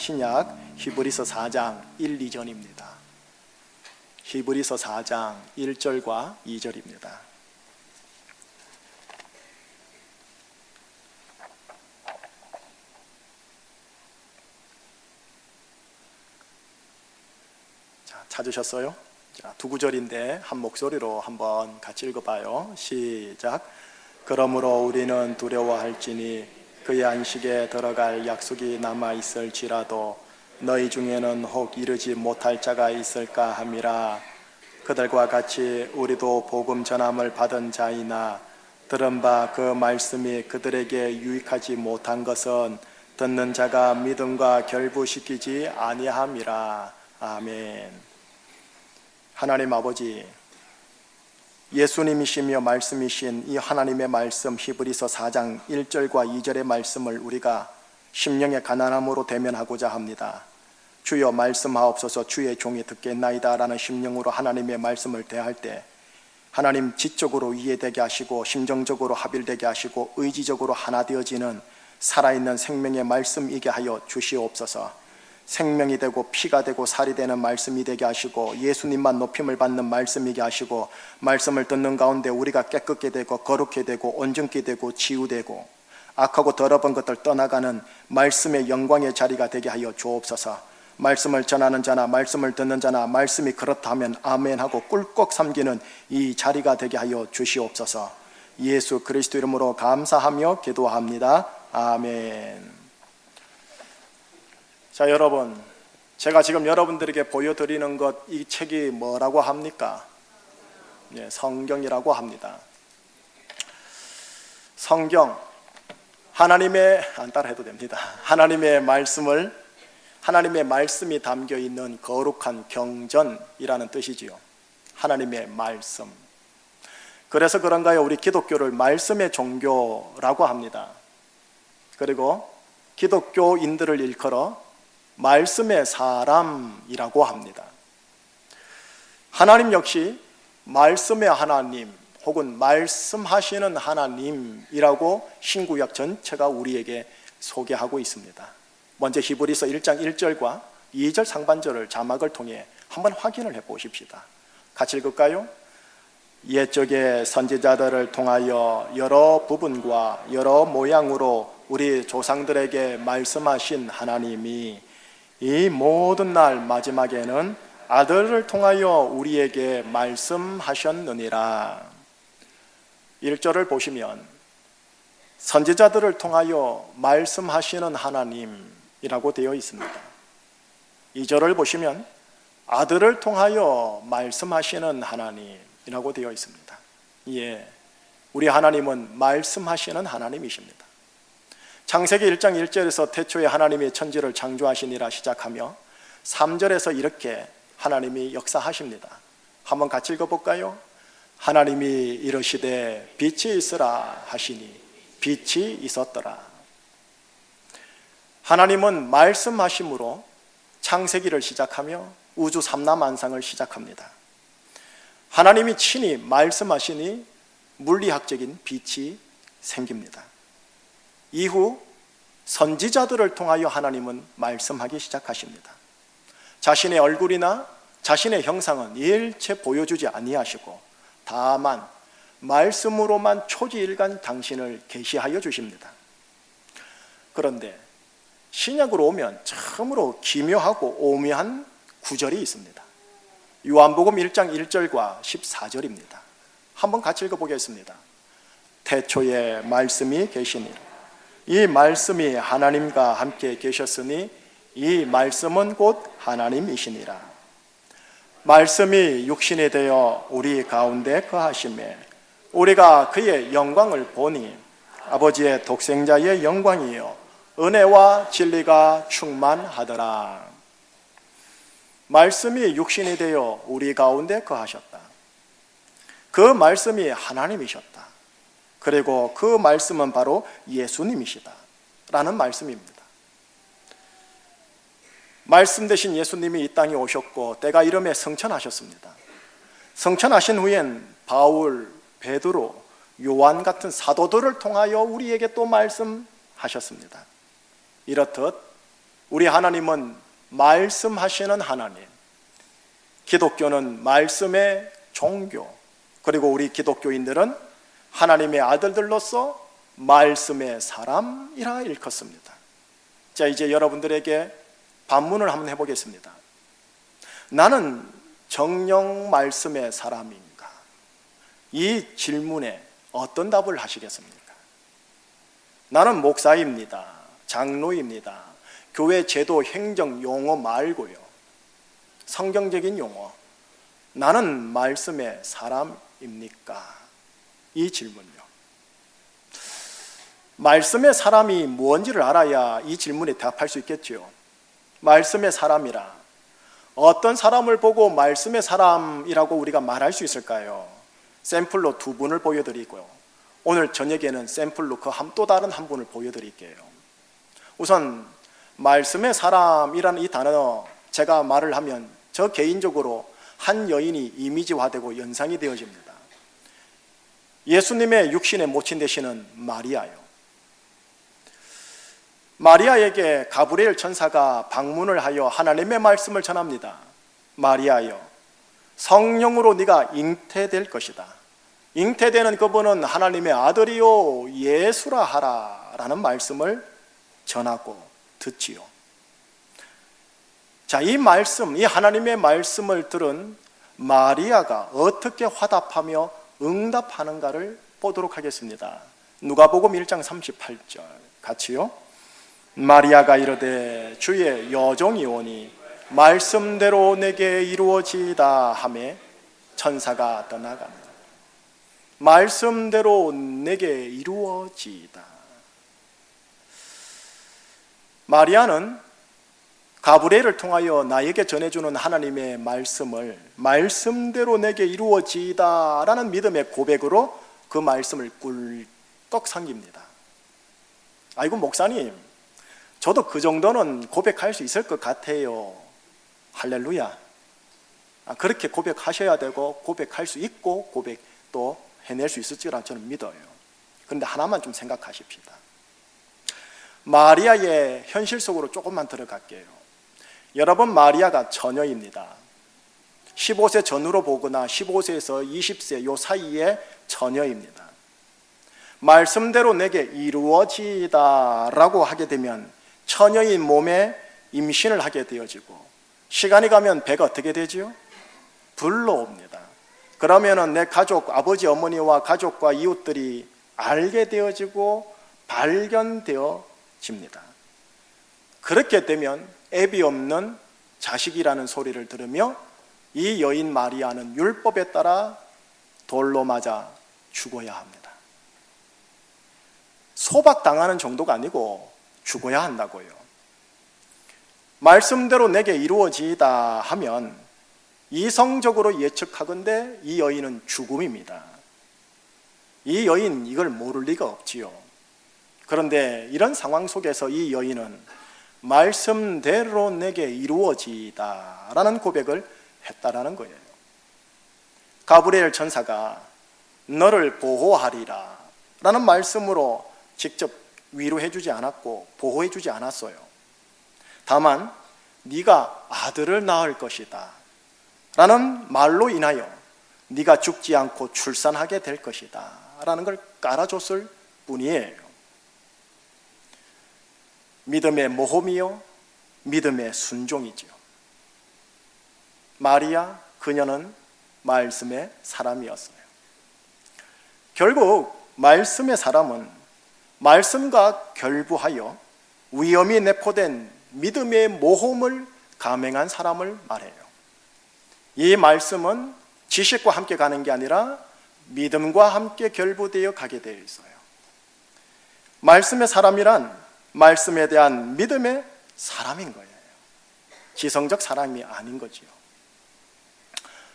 신약 히브리서 4장 1, 2절입니다. 히브리서 4장 1절과 2절입니다. 자, 찾으셨어요? 자, 두 구절인데 한 목소리로 한번 같이 읽어봐요. 시작. 그러므로 우리는 두려워할지니 그의 안식에 들어갈 약속이 남아있을지라도 너희 중에는 혹 이르지 못할 자가 있을까 함이라. 그들과 같이 우리도 복음 전함을 받은 자이나 들은 바 그 말씀이 그들에게 유익하지 못한 것은 듣는 자가 믿음과 결부시키지 아니함이라. 아멘. 하나님 아버지, 예수님이시며 말씀이신 이 하나님의 말씀 히브리서 4장 1절과 2절의 말씀을 우리가 심령의 가난함으로 대면하고자 합니다. 주여 말씀하옵소서. 주의 종이 듣겠나이다 라는 심령으로 하나님의 말씀을 대할 때 하나님 지적으로 이해되게 하시고 심정적으로 합일되게 하시고 의지적으로 하나 되어지는 살아있는 생명의 말씀이게 하여 주시옵소서. 생명이 되고 피가 되고 살이 되는 말씀이 되게 하시고 예수님만 높임을 받는 말씀이게 하시고 말씀을 듣는 가운데 우리가 깨끗게 되고 거룩게 되고 온전케 되고 치유되고 악하고 더러운 것들 떠나가는 말씀의 영광의 자리가 되게 하여 주옵소서. 말씀을 전하는 자나 말씀을 듣는 자나 말씀이 그렇다면 아멘하고 꿀꺽 삼기는 이 자리가 되게 하여 주시옵소서. 예수 그리스도 이름으로 감사하며 기도합니다. 아멘. 자, 여러분, 제가 지금 여러분들에게 보여드리는 것, 이 책이 뭐라고 합니까? 네, 성경이라고 합니다. 성경, 하나님의, 안 따라해도 됩니다. 하나님의 말씀이 담겨 있는 거룩한 경전이라는 뜻이지요. 하나님의 말씀. 그래서 그런가요? 우리 기독교를 말씀의 종교라고 합니다. 그리고 기독교인들을 일컬어 말씀의 사람이라고 합니다. 하나님 역시 말씀의 하나님 혹은 말씀하시는 하나님이라고 신구약 전체가 우리에게 소개하고 있습니다. 먼저 히브리서 1장 1절과 2절 상반절을 자막을 통해 한번 확인을 해보십시다. 같이 읽을까요? 옛적의 선지자들을 통하여 여러 부분과 여러 모양으로 우리 조상들에게 말씀하신 하나님이 이 모든 날 마지막에는 아들을 통하여 우리에게 말씀하셨느니라. 1절을 보시면 선지자들을 통하여 말씀하시는 하나님이라고 되어 있습니다. 2절을 보시면 아들을 통하여 말씀하시는 하나님이라고 되어 있습니다. 예, 우리 하나님은 말씀하시는 하나님이십니다. 창세기 1장 1절에서 태초에 하나님이 천지를 창조하시니라 시작하며 3절에서 이렇게 하나님이 역사하십니다. 한번 같이 읽어볼까요? 하나님이 이르시되 빛이 있으라 하시니 빛이 있었더라. 하나님은 말씀하심으로 창세기를 시작하며 우주 삼라만상을 시작합니다. 하나님이 친히 말씀하시니 물리학적인 빛이 생깁니다. 이후 선지자들을 통하여 하나님은 말씀하기 시작하십니다. 자신의 얼굴이나 자신의 형상은 일체 보여주지 아니하시고 다만 말씀으로만 초지일간 당신을 계시하여 주십니다. 그런데 신약으로 오면 참으로 기묘하고 오묘한 구절이 있습니다. 요한복음 1장 1절과 14절입니다. 한번 같이 읽어보겠습니다. 태초에 말씀이 계시니 이 말씀이 하나님과 함께 계셨으니 이 말씀은 곧 하나님이시니라. 말씀이 육신이 되어 우리 가운데 거하심에 우리가 그의 영광을 보니 아버지의 독생자의 영광이요 은혜와 진리가 충만하더라. 말씀이 육신이 되어 우리 가운데 거하셨다. 그 말씀이 하나님이셨다. 그리고 그 말씀은 바로 예수님이시다 라는 말씀입니다. 말씀 되신 예수님이 이 땅에 오셨고 때가 이름에 성천하셨습니다. 성천하신 후엔 바울, 베드로, 요한 같은 사도들을 통하여 우리에게 또 말씀하셨습니다. 이렇듯 우리 하나님은 말씀하시는 하나님, 기독교는 말씀의 종교, 그리고 우리 기독교인들은 하나님의 아들들로서 말씀의 사람이라 일컫습니다. 자, 이제 여러분들에게 반문을 한번 해보겠습니다. 나는 정령 말씀의 사람인가? 이 질문에 어떤 답을 하시겠습니까? 나는 목사입니다. 장로입니다. 교회 제도 행정 용어 말고요, 성경적인 용어, 나는 말씀의 사람입니까? 이 질문요. 말씀의 사람이 뭔지를 알아야 이 질문에 대답할 수 있겠죠. 말씀의 사람이라 어떤 사람을 보고 말씀의 사람이라고 우리가 말할 수 있을까요? 샘플로 두 분을 보여드리고요, 오늘 저녁에는 샘플로 또 다른 한 분을 보여드릴게요. 우선 말씀의 사람이라는 이 단어, 제가 말을 하면 저 개인적으로 한 여인이 이미지화되고 연상이 되어집니다. 예수님의 육신의 모친 되시는 마리아요. 마리아에게 가브리엘 천사가 방문을 하여 하나님의 말씀을 전합니다. 마리아여, 성령으로 네가 잉태될 것이다. 잉태되는 그분은 하나님의 아들이요 예수라 하라 라는 말씀을 전하고 듣지요. 자, 이 말씀, 이 하나님의 말씀을 들은 마리아가 어떻게 화답하며 응답하는가를 보도록 하겠습니다. 누가복음 1장 38절 같이요. 마리아가 이르되 주의 여종이 오니 말씀대로 내게 이루어지이다 하매 천사가 떠나가니라. 말씀대로 내게 이루어지이다. 마리아는 가브리엘을 통하여 나에게 전해주는 하나님의 말씀을 말씀대로 내게 이루어지이다 라는 믿음의 고백으로 그 말씀을 꿀떡 삼깁니다. 아이고 목사님, 저도 그 정도는 고백할 수 있을 것 같아요. 할렐루야. 그렇게 고백하셔야 되고 고백할 수 있고 고백도 해낼 수 있을 줄라 저는 믿어요. 그런데 하나만 좀 생각하십시다. 마리아의 현실 속으로 조금만 들어갈게요. 여러분, 마리아가 처녀입니다. 15세 전후로 보거나 15세에서 20세 요 사이에 처녀입니다. 말씀대로 내게 이루어지다 라고 하게 되면 처녀인 몸에 임신을 하게 되어지고, 시간이 가면 배가 어떻게 되지요? 불러옵니다. 그러면은 내 가족, 아버지 어머니와 가족과 이웃들이 알게 되어지고 발견되어집니다. 그렇게 되면 애비 없는 자식이라는 소리를 들으며 이 여인 마리아는 율법에 따라 돌로 맞아 죽어야 합니다. 소박당하는 정도가 아니고 죽어야 한다고요. 말씀대로 내게 이루어지다 하면 이성적으로 예측하건대 이 여인은 죽음입니다. 이 여인 이걸 모를 리가 없지요. 그런데 이런 상황 속에서 이 여인은 말씀대로 내게 이루어지다 라는 고백을 했다라는 거예요. 가브리엘 천사가 너를 보호하리라 라는 말씀으로 직접 위로해 주지 않았고 보호해 주지 않았어요. 다만 네가 아들을 낳을 것이다 라는 말로 인하여 네가 죽지 않고 출산하게 될 것이다 라는 걸 깔아줬을 뿐이에요. 믿음의 모험이요, 믿음의 순종이지요. 마리아, 그녀는 말씀의 사람이었어요. 결국 말씀의 사람은 말씀과 결부하여 위험이 내포된 믿음의 모험을 감행한 사람을 말해요. 이 말씀은 지식과 함께 가는 게 아니라 믿음과 함께 결부되어 가게 되어 있어요. 말씀의 사람이란 말씀에 대한 믿음의 사람인 거예요. 지성적 사람이 아닌 거지요.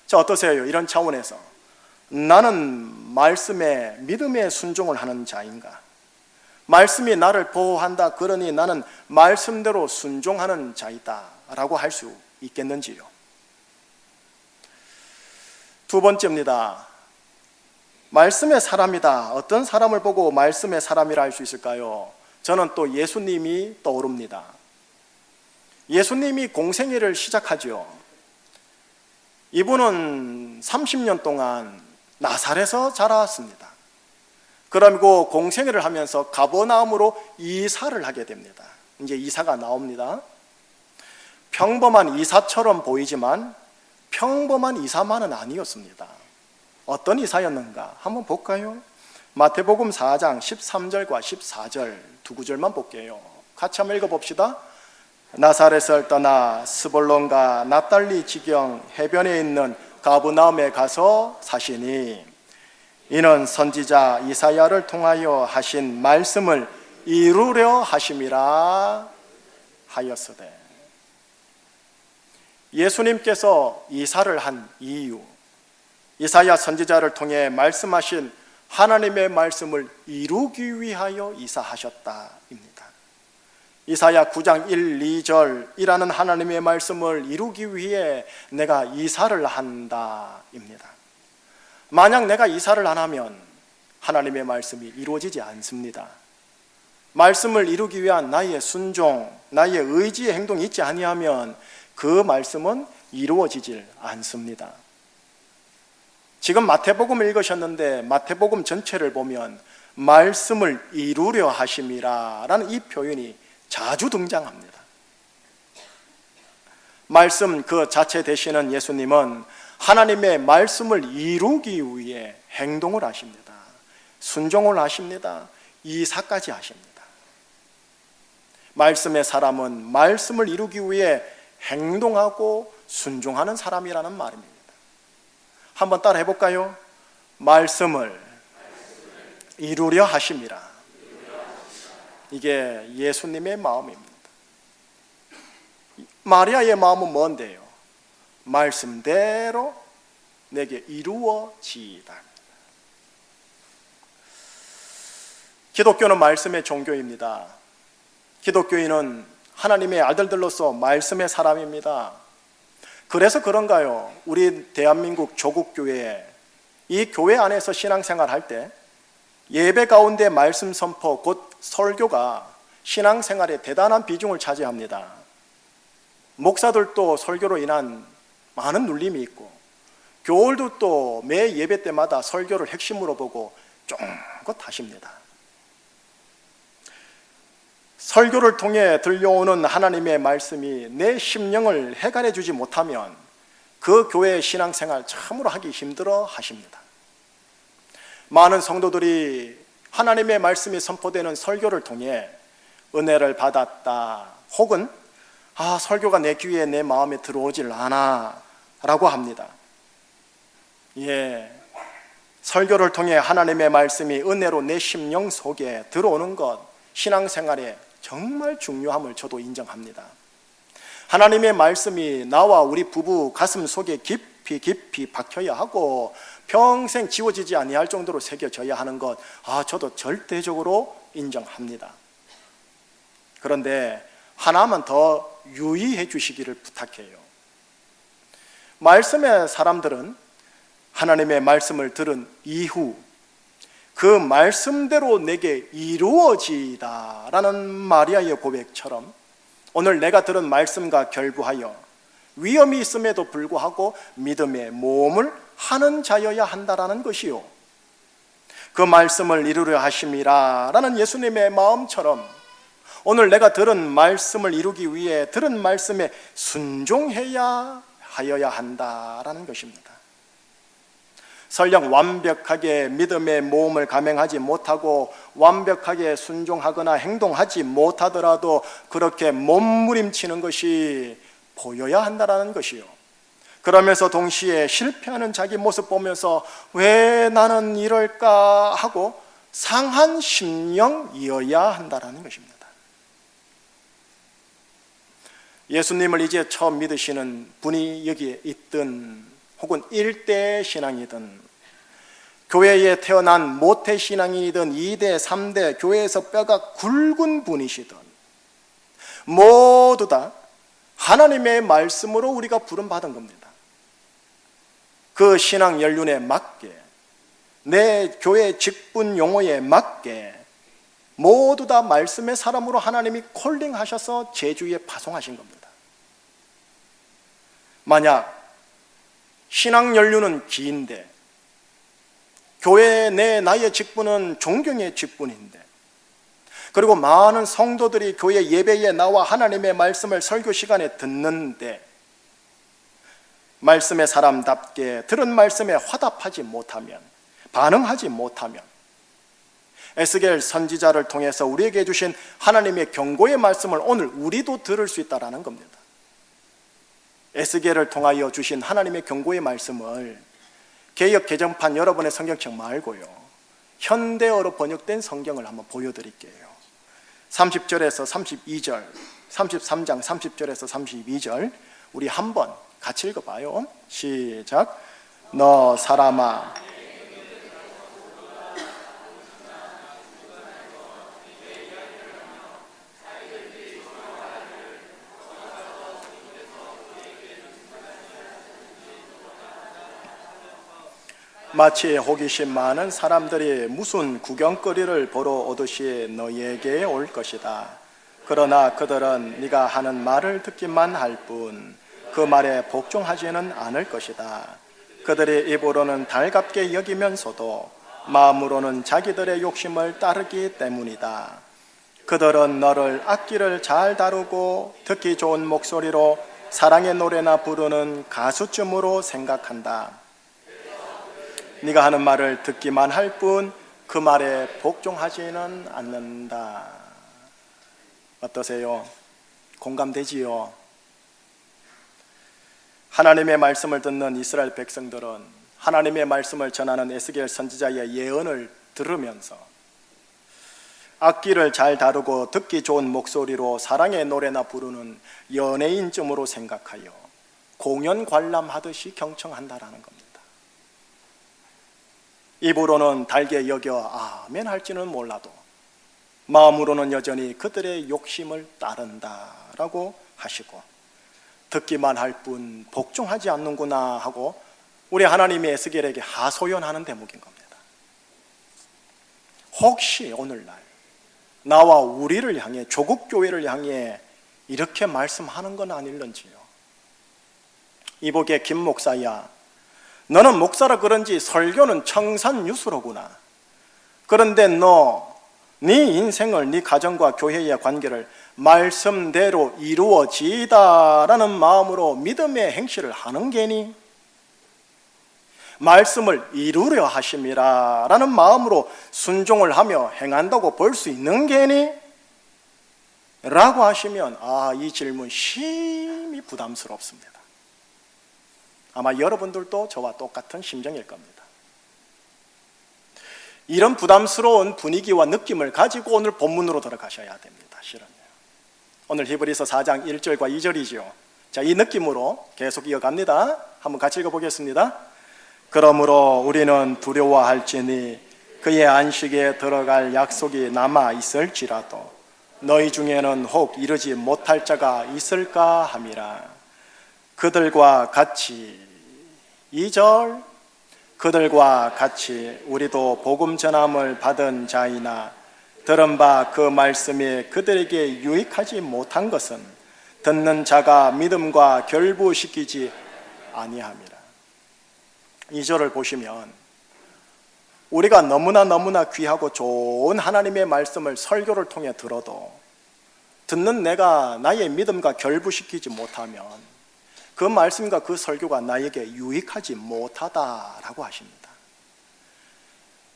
자, 어떠세요? 이런 차원에서 나는 말씀에 믿음의 순종을 하는 자인가? 말씀이 나를 보호한다, 그러니 나는 말씀대로 순종하는 자이다 라고 할 수 있겠는지요? 두 번째입니다. 말씀의 사람이다. 어떤 사람을 보고 말씀의 사람이라 할 수 있을까요? 저는 또 예수님이 떠오릅니다. 예수님이 공생애를 시작하죠. 이분은 30년 동안 나사렛에서 자랐습니다. 그리고 공생애를 하면서 가버나움으로 이사를 하게 됩니다. 이제 이사가 나옵니다. 평범한 이사처럼 보이지만 평범한 이사만은 아니었습니다. 어떤 이사였는가 한번 볼까요? 마태복음 4장 13절과 14절 두 구절만 볼게요. 같이 한번 읽어봅시다. 나사렛을 떠나 스불론과 납달리 지경 해변에 있는 가버나움에 가서 사시니 이는 선지자 이사야를 통하여 하신 말씀을 이루려 하심이라 하였으되. 예수님께서 이사를 한 이유, 이사야 선지자를 통해 말씀하신 하나님의 말씀을 이루기 위하여 이사하셨다입니다. 이사야 9장 1, 2절이라는 하나님의 말씀을 이루기 위해 내가 이사를 한다입니다. 만약 내가 이사를 안 하면 하나님의 말씀이 이루어지지 않습니다. 말씀을 이루기 위한 나의 순종, 나의 의지의 행동이 있지 아니하면 그 말씀은 이루어지질 않습니다. 지금 마태복음을 읽으셨는데 마태복음 전체를 보면 말씀을 이루려 하심이라 라는 이 표현이 자주 등장합니다. 말씀 그 자체 되시는 예수님은 하나님의 말씀을 이루기 위해 행동을 하십니다. 순종을 하십니다. 이사까지 하십니다. 말씀의 사람은 말씀을 이루기 위해 행동하고 순종하는 사람이라는 말입니다. 한번 따라 해볼까요? 말씀을 이루려 하심이라. 이게 예수님의 마음입니다. 마리아의 마음은 뭔데요? 말씀대로 내게 이루어지이다. 기독교는 말씀의 종교입니다. 기독교인은 하나님의 아들들로서 말씀의 사람입니다. 그래서 그런가요? 우리 대한민국 조국교회, 이 교회 안에서 신앙생활 할 때 예배 가운데 말씀 선포, 곧 설교가 신앙생활에 대단한 비중을 차지합니다. 목사들도 설교로 인한 많은 눌림이 있고, 교우들도 매 예배 때마다 설교를 핵심으로 보고 쫑긋 하십니다. 설교를 통해 들려오는 하나님의 말씀이 내 심령을 해결해 주지 못하면 그 교회의 신앙생활 참으로 하기 힘들어 하십니다. 많은 성도들이 하나님의 말씀이 선포되는 설교를 통해 은혜를 받았다, 혹은 설교가 내 귀에 내 마음에 들어오질 않아 라고 합니다. 설교를 통해 하나님의 말씀이 은혜로 내 심령 속에 들어오는 것, 신앙생활에 정말 중요함을 저도 인정합니다. 하나님의 말씀이 나와 우리 부부 가슴 속에 깊이 박혀야 하고 평생 지워지지 아니할 정도로 새겨져야 하는 것, 저도 절대적으로 인정합니다. 그런데 하나만 더 유의해 주시기를 부탁해요. 말씀의 사람들은 하나님의 말씀을 들은 이후 그 말씀대로 내게 이루어지다라는 마리아의 고백처럼 오늘 내가 들은 말씀과 결부하여 위험이 있음에도 불구하고 믿음의 모험을 하는 자여야 한다라는 것이요, 그 말씀을 이루려 하심이라 라는 예수님의 마음처럼 오늘 내가 들은 말씀을 이루기 위해 들은 말씀에 순종해야 하여야 한다라는 것입니다. 설령 완벽하게 믿음의 모험을 감행하지 못하고 완벽하게 순종하거나 행동하지 못하더라도 그렇게 몸부림치는 것이 보여야 한다는 것이요, 그러면서 동시에 실패하는 자기 모습 보면서 왜 나는 이럴까 하고 상한 심령이어야 한다는 것입니다. 예수님을 이제 처음 믿으시는 분이 여기에 있든 혹은 1대 신앙이든 교회에 태어난 모태 신앙인이든 2대, 3대 교회에서 뼈가 굵은 분이시든 모두 다 하나님의 말씀으로 우리가 부름받은 겁니다. 그 신앙 연륜에 맞게, 내 교회 직분 용어에 맞게 모두 다 말씀의 사람으로 하나님이 콜링하셔서 제주에 파송하신 겁니다. 만약 신앙 연륜은 긴데 교회 내 나의 직분은 존경의 직분인데, 그리고 많은 성도들이 교회 예배에 나와 하나님의 말씀을 설교 시간에 듣는데 말씀의 사람답게 들은 말씀에 화답하지 못하면, 반응하지 못하면 에스겔 선지자를 통해서 우리에게 주신 하나님의 경고의 말씀을 오늘 우리도 들을 수 있다는 겁니다. 에스겔을 통하여 주신 하나님의 경고의 말씀을 개역 개정판 여러분의 성경책 말고요, 현대어로 번역된 성경을 한번 보여드릴게요. 30절에서 32절, 33장 30절에서 32절 우리 한번 같이 읽어봐요. 시작. 너 사람아, 마치 호기심 많은 사람들이 무슨 구경거리를 보러 오듯이 너희에게 올 것이다. 그러나 그들은 네가 하는 말을 듣기만 할 뿐 그 말에 복종하지는 않을 것이다. 그들이 입으로는 달갑게 여기면서도 마음으로는 자기들의 욕심을 따르기 때문이다. 그들은 너를 악기를 잘 다루고 듣기 좋은 목소리로 사랑의 노래나 부르는 가수쯤으로 생각한다. 네가 하는 말을 듣기만 할 뿐 그 말에 복종하지는 않는다. 어떠세요? 공감되지요? 하나님의 말씀을 듣는 이스라엘 백성들은 하나님의 말씀을 전하는 에스겔 선지자의 예언을 들으면서 악기를 잘 다루고 듣기 좋은 목소리로 사랑의 노래나 부르는 연예인쯤으로 생각하여 공연 관람하듯이 경청한다라는 겁니다. 입으로는 달게 여겨 아멘 할지는 몰라도 마음으로는 여전히 그들의 욕심을 따른다라고 하시고, 듣기만 할 뿐 복종하지 않는구나 하고 우리 하나님이 에스겔에게 하소연하는 대목인 겁니다. 혹시 오늘날 나와 우리를 향해, 조국 교회를 향해 이렇게 말씀하는 건 아닐런지요? 이복의 김 목사야, 너는 목사라 그런지 설교는 청산유수로구나. 그런데 네 인생을, 네 가정과 교회의 관계를 말씀대로 이루어지다라는 마음으로 믿음의 행실을 하는 게니? 말씀을 이루려 하심이라라는 마음으로 순종을 하며 행한다고 볼 수 있는 게니? 라고 하시면 이 질문 심히 부담스럽습니다. 아마 여러분들도 저와 똑같은 심정일 겁니다. 이런 부담스러운 분위기와 느낌을 가지고 오늘 본문으로 들어가셔야 됩니다. 실은요. 오늘 히브리서 4장 1절과 2절이죠. 자, 이 느낌으로 계속 이어갑니다. 한번 같이 읽어보겠습니다. 그러므로 우리는 두려워할지니 그의 안식에 들어갈 약속이 남아 있을지라도 너희 중에는 혹 이르지 못할 자가 있을까 함이라. 그들과 같이 2절, 그들과 같이 우리도 복음 전함을 받은 자이나 들은 바 그 말씀이 그들에게 유익하지 못한 것은 듣는 자가 믿음과 결부시키지 아니함이라. 2절을 보시면 우리가 너무나 귀하고 좋은 하나님의 말씀을 설교를 통해 들어도 듣는 내가 나의 믿음과 결부시키지 못하면 그 말씀과 그 설교가 나에게 유익하지 못하다라고 하십니다.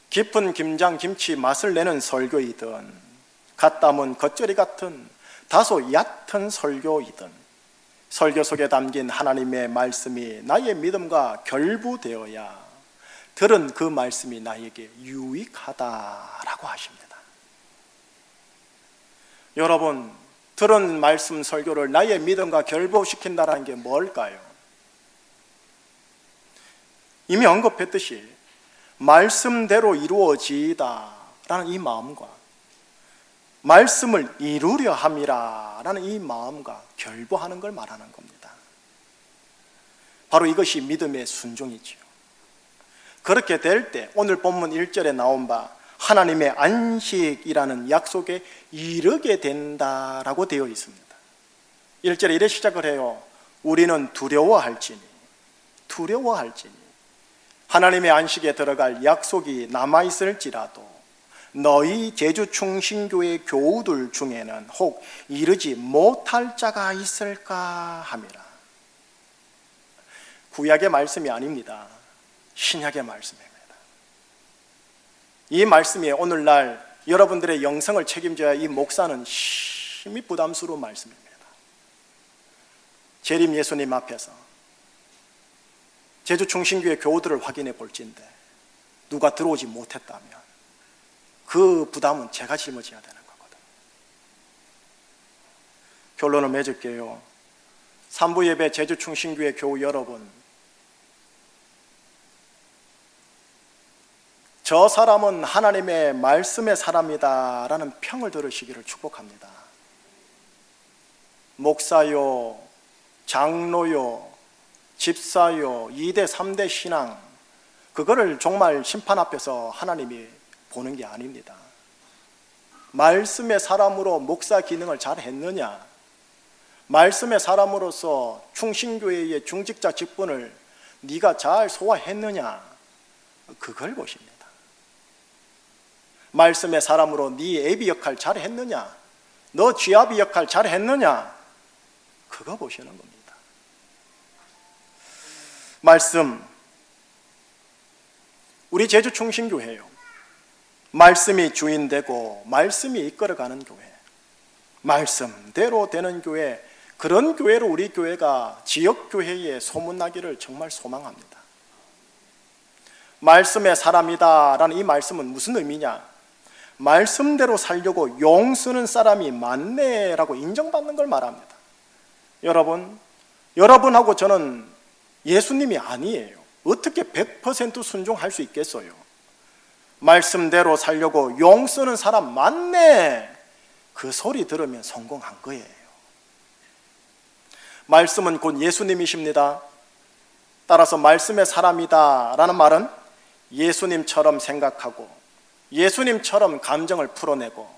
깊은 김장 김치 맛을 내는 설교이든 갓 담은 겉절이 같은 다소 얕은 설교이든 설교 속에 담긴 하나님의 말씀이 나의 믿음과 결부되어야 들은 그 말씀이 나에게 유익하다라고 하십니다. 여러분, 들은 말씀 설교를 나의 믿음과 결부시킨다는 게 뭘까요? 이미 언급했듯이 말씀대로 이루어지다라는 이 마음과 말씀을 이루려 함이라라는 이 마음과 결부하는 걸 말하는 겁니다. 바로 이것이 믿음의 순종이지요. 그렇게 될 때 오늘 본문 1절에 나온 바 하나님의 안식이라는 약속에 이르게 된다라고 되어 있습니다. 1절에 이래 시작을 해요. 우리는 두려워할지니 하나님의 안식에 들어갈 약속이 남아있을지라도 너희 제주충신교회 교우들 중에는 혹 이르지 못할 자가 있을까 함이라. 구약의 말씀이 아닙니다. 신약의 말씀입니다. 이 말씀이 오늘날 여러분들의 영성을 책임져야 이 목사는 심히 부담스러운 말씀입니다. 재림 예수님 앞에서 제주충신교회 교우들을 확인해 볼진데 누가 들어오지 못했다면 그 부담은 제가 짊어져야 되는 거거든요. 결론을 맺을게요. 3부 예배 제주충신교회 교우 여러분, 저 사람은 하나님의 말씀의 사람이다 라는 평을 들으시기를 축복합니다. 목사요, 장로요, 집사요, 2대 3대 신앙, 그거를 정말 심판 앞에서 하나님이 보는 게 아닙니다. 말씀의 사람으로 목사 기능을 잘 했느냐, 말씀의 사람으로서 충신교회의 중직자 직분을 네가 잘 소화했느냐, 그걸 보십니다. 말씀의 사람으로 네 애비 역할 잘 했느냐, 너 쥐아비 역할 잘 했느냐, 그거 보시는 겁니다. 말씀, 우리 제주충신교회요, 말씀이 주인되고 말씀이 이끌어가는 교회, 말씀대로 되는 교회, 그런 교회로 우리 교회가 지역교회에 소문나기를 정말 소망합니다. 말씀의 사람이다 라는 이 말씀은 무슨 의미냐, 말씀대로 살려고 용 쓰는 사람이 많네 라고 인정받는 걸 말합니다. 여러분하고 저는 예수님이 아니에요. 어떻게 100% 순종할 수 있겠어요? 말씀대로 살려고 용 쓰는 사람 많네, 그 소리 들으면 성공한 거예요. 말씀은 곧 예수님이십니다. 따라서 말씀의 사람이다 라는 말은 예수님처럼 생각하고 예수님처럼 감정을 풀어내고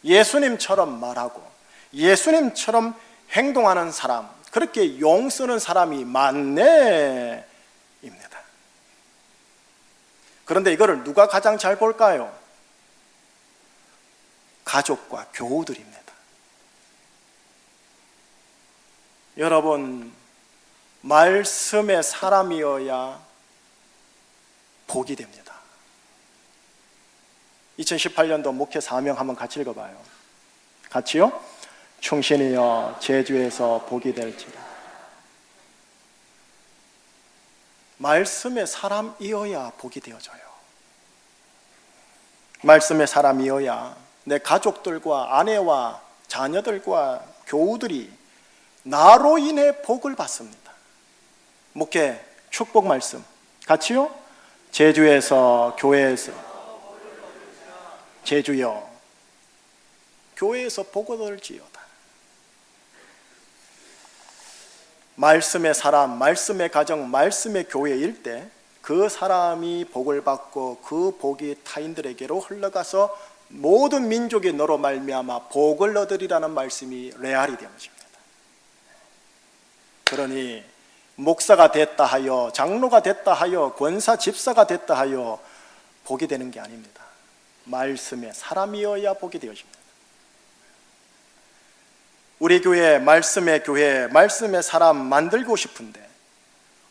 예수님처럼 말하고 예수님처럼 행동하는 사람, 그렇게 용 쓰는 사람이 많네 입니다. 그런데 이거를 누가 가장 잘 볼까요? 가족과 교우들입니다. 여러분, 말씀의 사람이어야 복이 됩니다. 2018년도 목회 사명 한번 같이 읽어봐요. 같이요? 충신이여 제주에서 복이 될지라. 말씀의 사람이어야 복이 되어져요. 말씀의 사람이어야 내 가족들과 아내와 자녀들과 교우들이 나로 인해 복을 받습니다. 목회 축복 말씀 같이요? 제주에서 교회에서, 제주여 교회에서 복을 얻을지어다. 말씀의 사람, 말씀의 가정, 말씀의 교회일 때 그 사람이 복을 받고 그 복이 타인들에게로 흘러가서 모든 민족이 너로 말미암아 복을 얻으리라는 말씀이 레알이 되어집니다. 그러니 목사가 됐다 하여, 장로가 됐다 하여, 권사 집사가 됐다 하여 복이 되는 게 아닙니다. 말씀의 사람이어야 복이 되어집니다. 우리 교회, 말씀의 사람 만들고 싶은데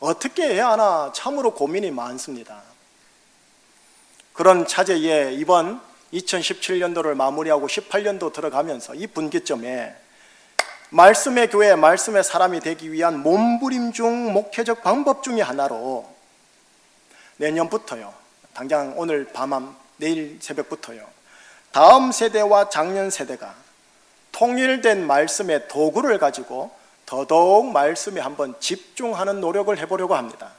어떻게 해야 하나 참으로 고민이 많습니다. 그런 차제에 이번 2017년도를 마무리하고 18년도 들어가면서 이 분기점에 말씀의 교회, 말씀의 사람이 되기 위한 몸부림 중 목회적 방법 중에 하나로 내년부터요, 당장 오늘 밤, 내일 새벽부터요, 다음 세대와 작년 세대가 통일된 말씀의 도구를 가지고 더더욱 말씀에 한번 집중하는 노력을 해보려고 합니다.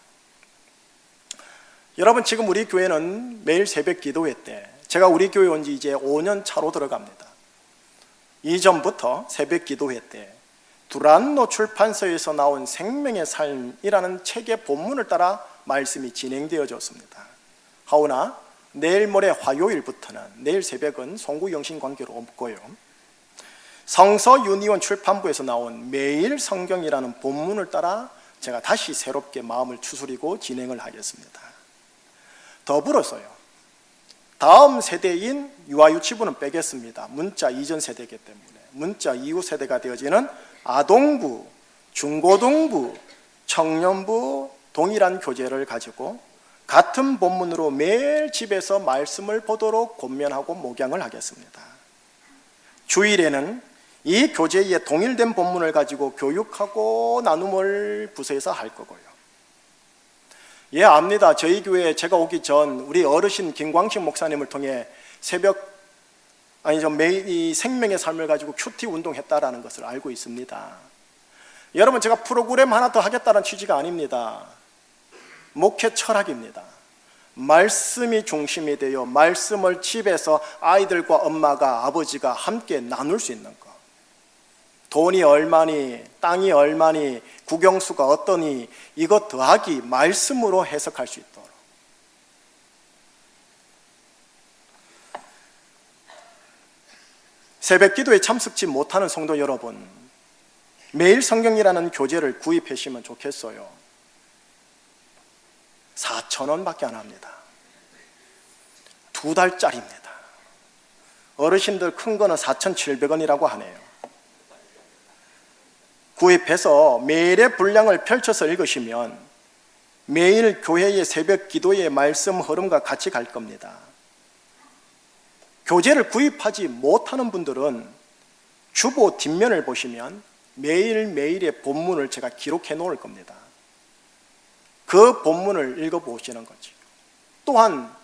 여러분, 지금 우리 교회는 매일 새벽 기도회 때, 제가 우리 교회 온 지 이제 5년 차로 들어갑니다. 이전부터 새벽 기도회 때 두란노 출판서에서 나온 생명의 삶이라는 책의 본문을 따라 말씀이 진행되어졌습니다. 하오나 내일 모레 화요일부터는, 내일 새벽은 송구 영신 관계로 없고요, 성서 유니온 출판부에서 나온 매일 성경이라는 본문을 따라 제가 다시 새롭게 마음을 추스리고 진행을 하겠습니다. 더불어서요, 다음 세대인 유아유치부는 빼겠습니다. 문자 이전 세대이기 때문에 문자 이후 세대가 되어지는 아동부, 중고등부, 청년부 동일한 교재를 가지고 같은 본문으로 매일 집에서 말씀을 보도록 권면하고 목양을 하겠습니다. 주일에는 이 교재에 동일된 본문을 가지고 교육하고 나눔을 부서에서 할 거고요. 예, 압니다. 저희 교회에 제가 오기 전 우리 어르신 김광식 목사님을 통해 매일 이 생명의 삶을 가지고 큐티 운동했다라는 것을 알고 있습니다. 여러분, 제가 프로그램 하나 더 하겠다는 취지가 아닙니다. 목회 철학입니다. 말씀이 중심이 되어 말씀을 집에서 아이들과 엄마가, 아버지가 함께 나눌 수 있는 것. 돈이 얼마니, 땅이 얼마니, 국영수가 어떠니, 이것 더하기 말씀으로 해석할 수 있도록. 새벽 기도에 참석지 못하는 성도 여러분, 매일 성경이라는 교재를 구입하시면 좋겠어요. 4,000원밖에 안 합니다. 2달짜리입니다. 어르신들 큰 거는 4,700원이라고 하네요. 구입해서 매일의 분량을 펼쳐서 읽으시면 매일 교회의 새벽 기도의 말씀 흐름과 같이 갈 겁니다. 교재를 구입하지 못하는 분들은 주보 뒷면을 보시면 매일매일의 본문을 제가 기록해 놓을 겁니다. 그 본문을 읽어보시는 거죠. 또한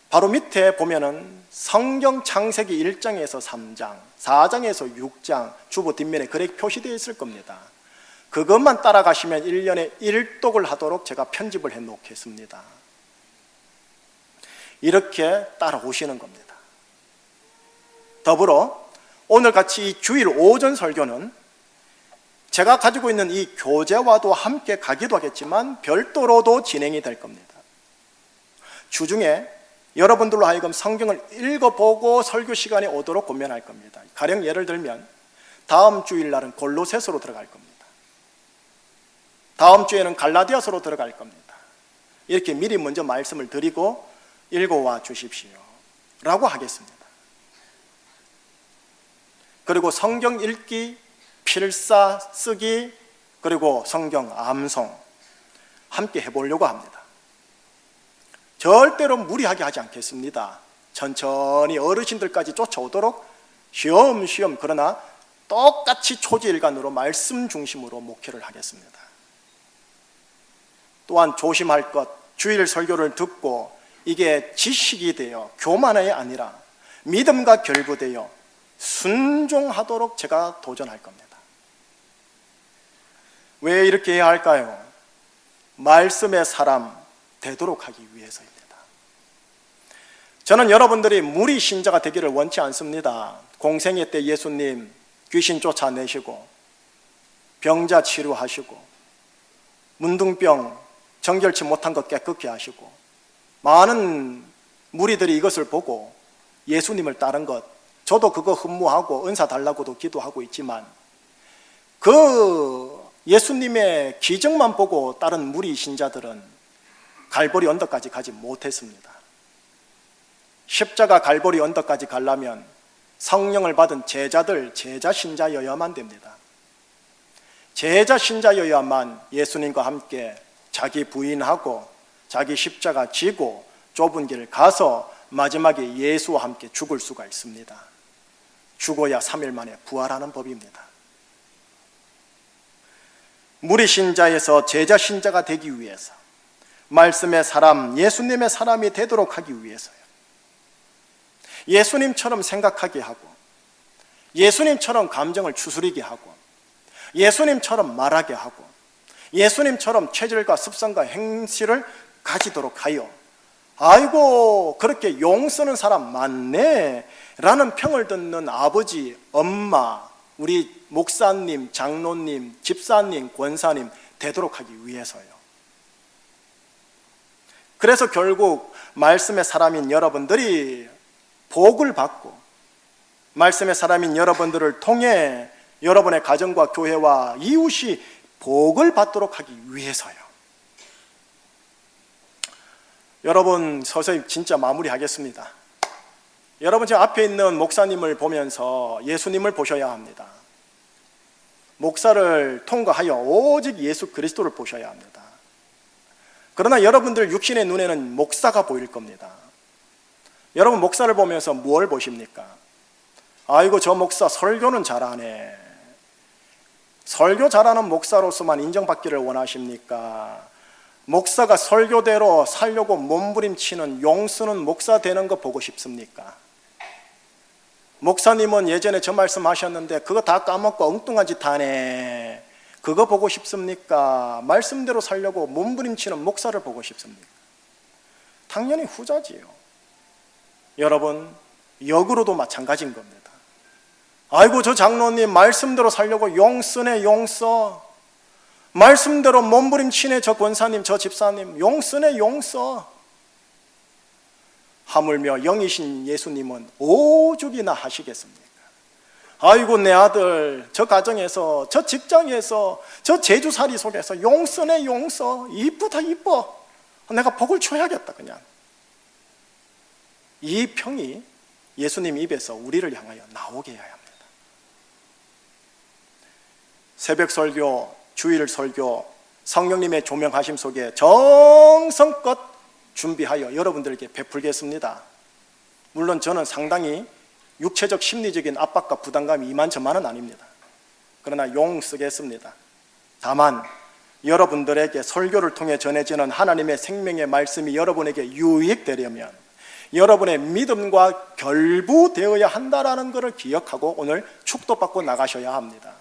바로 밑에 보면은 성경 창세기 1장에서 3장, 4장에서 6장 주보 뒷면에 그렇게 표시되어 있을 겁니다. 그것만 따라가시면 1년에 1독을 하도록 제가 편집을 해 놓겠습니다. 이렇게 따라오시는 겁니다. 더불어 오늘같이 이 주일 오전 설교는 제가 가지고 있는 이 교재와도 함께 가기도 하겠지만 별도로도 진행이 될 겁니다. 주중에 여러분들로 하여금 성경을 읽어보고 설교 시간이 오도록 권면할 겁니다. 가령 예를 들면 다음 주일날은 골로새서로 들어갈 겁니다. 다음 주에는 갈라디아서로 들어갈 겁니다. 이렇게 미리 먼저 말씀을 드리고 읽어와 주십시오 라고 하겠습니다. 그리고 성경 읽기, 필사 쓰기, 그리고 성경 암송 함께 해보려고 합니다. 절대로 무리하게 하지 않겠습니다. 천천히 어르신들까지 쫓아오도록 쉬엄쉬엄, 그러나 똑같이 초지일관으로 말씀 중심으로 목회를 하겠습니다. 또한 조심할 것, 주일 설교를 듣고 이게 지식이 되어 교만이 아니라 믿음과 결부되어 순종하도록 제가 도전할 겁니다. 왜 이렇게 해야 할까요? 말씀의 사람 되도록 하기 위해서입니다. 저는 여러분들이 무리 신자가 되기를 원치 않습니다. 공생애 때 예수님 귀신 쫓아내시고 병자 치료하시고 문둥병 정결치 못한 것 깨끗게 하시고 많은 무리들이 이것을 보고 예수님을 따른 것, 저도 그거 흠모하고 은사 달라고도 기도하고 있지만 그 예수님의 기적만 보고 따른 무리 신자들은 갈보리 언덕까지 가지 못했습니다. 십자가 갈보리 언덕까지 가려면 성령을 받은 제자들, 제자 신자여야만 됩니다. 제자 신자여야만 예수님과 함께 자기 부인하고 자기 십자가 지고 좁은 길을 가서 마지막에 예수와 함께 죽을 수가 있습니다. 죽어야 3일 만에 부활하는 법입니다. 무리 신자에서 제자 신자가 되기 위해서, 말씀의 사람, 예수님의 사람이 되도록 하기 위해서요. 예수님처럼 생각하게 하고, 예수님처럼 감정을 추스리게 하고, 예수님처럼 말하게 하고, 예수님처럼 체질과 습성과 행실을 가지도록 하여, 아이고 그렇게 용 쓰는 사람 많네 라는 평을 듣는 아버지, 엄마, 우리 목사님, 장로님, 집사님, 권사님 되도록 하기 위해서요. 그래서 결국 말씀의 사람인 여러분들이 복을 받고 말씀의 사람인 여러분들을 통해 여러분의 가정과 교회와 이웃이 복을 받도록 하기 위해서요. 여러분, 서서히 진짜 마무리하겠습니다. 여러분, 제 앞에 있는 목사님을 보면서 예수님을 보셔야 합니다. 목사를 통과하여 오직 예수 그리스도를 보셔야 합니다. 그러나 여러분들 육신의 눈에는 목사가 보일 겁니다. 여러분, 목사를 보면서 뭘 보십니까? 아이고, 저 목사 설교는 잘하네. 설교 잘하는 목사로서만 인정받기를 원하십니까? 목사가 설교대로 살려고 몸부림치는 용쓰는 목사 되는 거 보고 싶습니까? 목사님은 예전에 저 말씀하셨는데 그거 다 까먹고 엉뚱한 짓 하네. 그거 보고 싶습니까? 말씀대로 살려고 몸부림치는 목사를 보고 싶습니까? 당연히 후자지요. 여러분, 역으로도 마찬가지인 겁니다. 아이고, 저 장로님 말씀대로 살려고 용쓰네, 용써. 말씀대로 몸부림치네, 저 권사님, 저 집사님. 용쓰네, 용써. 하물며 영이신 예수님은 오죽이나 하시겠습니까? 아이고, 내 아들 저 가정에서, 저 직장에서, 저 제주살이 속에서 용서네, 용서. 이쁘다, 이뻐. 내가 복을 줘야겠다. 그냥 이 평이 예수님 입에서 우리를 향하여 나오게 해야 합니다. 새벽 설교, 주일 설교, 성령님의 조명하심 속에 정성껏 준비하여 여러분들에게 베풀겠습니다. 물론 저는 상당히 육체적 심리적인 압박과 부담감이 이만저만은 아닙니다. 그러나 용 쓰겠습니다. 다만 여러분들에게 설교를 통해 전해지는 하나님의 생명의 말씀이 여러분에게 유익되려면 여러분의 믿음과 결부되어야 한다는 것을 기억하고 오늘 축도받고 나가셔야 합니다.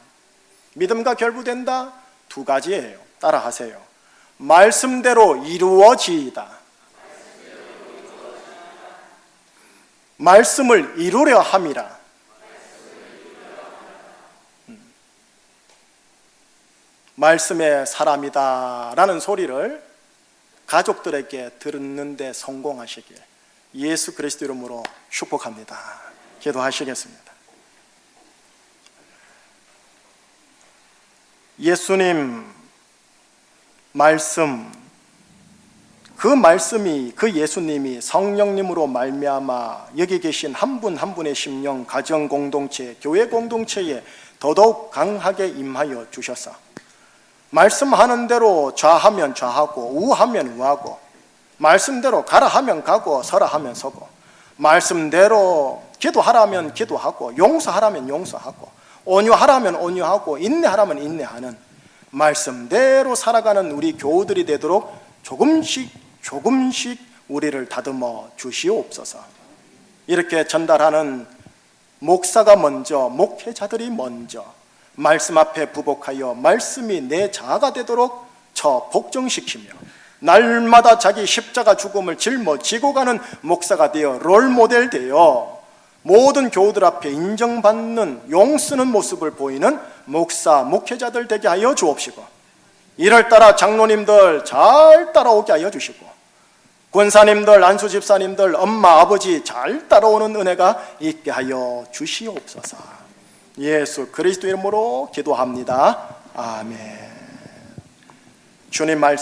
믿음과 결부된다? 두 가지예요. 따라하세요. 말씀대로 이루어지이다. 말씀을 이루려 함이라. 말씀의 사람이다 라는 소리를 가족들에게 듣는데 성공하시길 예수 그리스도 이름으로 축복합니다. 기도하시겠습니다. 예수님 말씀, 그 말씀이, 그 예수님이 성령님으로 말미암아 여기 계신 한 분 한 분의 심령, 가정 공동체, 교회 공동체에 더더욱 강하게 임하여 주셔서 말씀하는 대로 좌하면 좌하고 우하면 우하고, 말씀대로 가라 하면 가고 서라 하면 서고, 말씀대로 기도하라면 기도하고 용서하라면 용서하고 온유하라면 온유하고 인내하라면 인내하는 말씀대로 살아가는 우리 교우들이 되도록 조금씩 우리를 다듬어 주시옵소서. 이렇게 전달하는 목사가 먼저, 목회자들이 먼저 말씀 앞에 부복하여 말씀이 내 자아가 되도록 저 복종시키며 날마다 자기 십자가 죽음을 짊어지고 가는 목사가 되어 롤모델 되어 모든 교우들 앞에 인정받는 용쓰는 모습을 보이는 목사, 목회자들 되게 하여 주옵시고, 이를 따라 장로님들 잘 따라오게 하여 주시고, 권사님들, 안수 집사님들, 엄마, 아버지 잘 따라오는 은혜가 있게 하여 주시옵소서. 예수 그리스도 이름으로 기도합니다. 아멘. 주님 말씀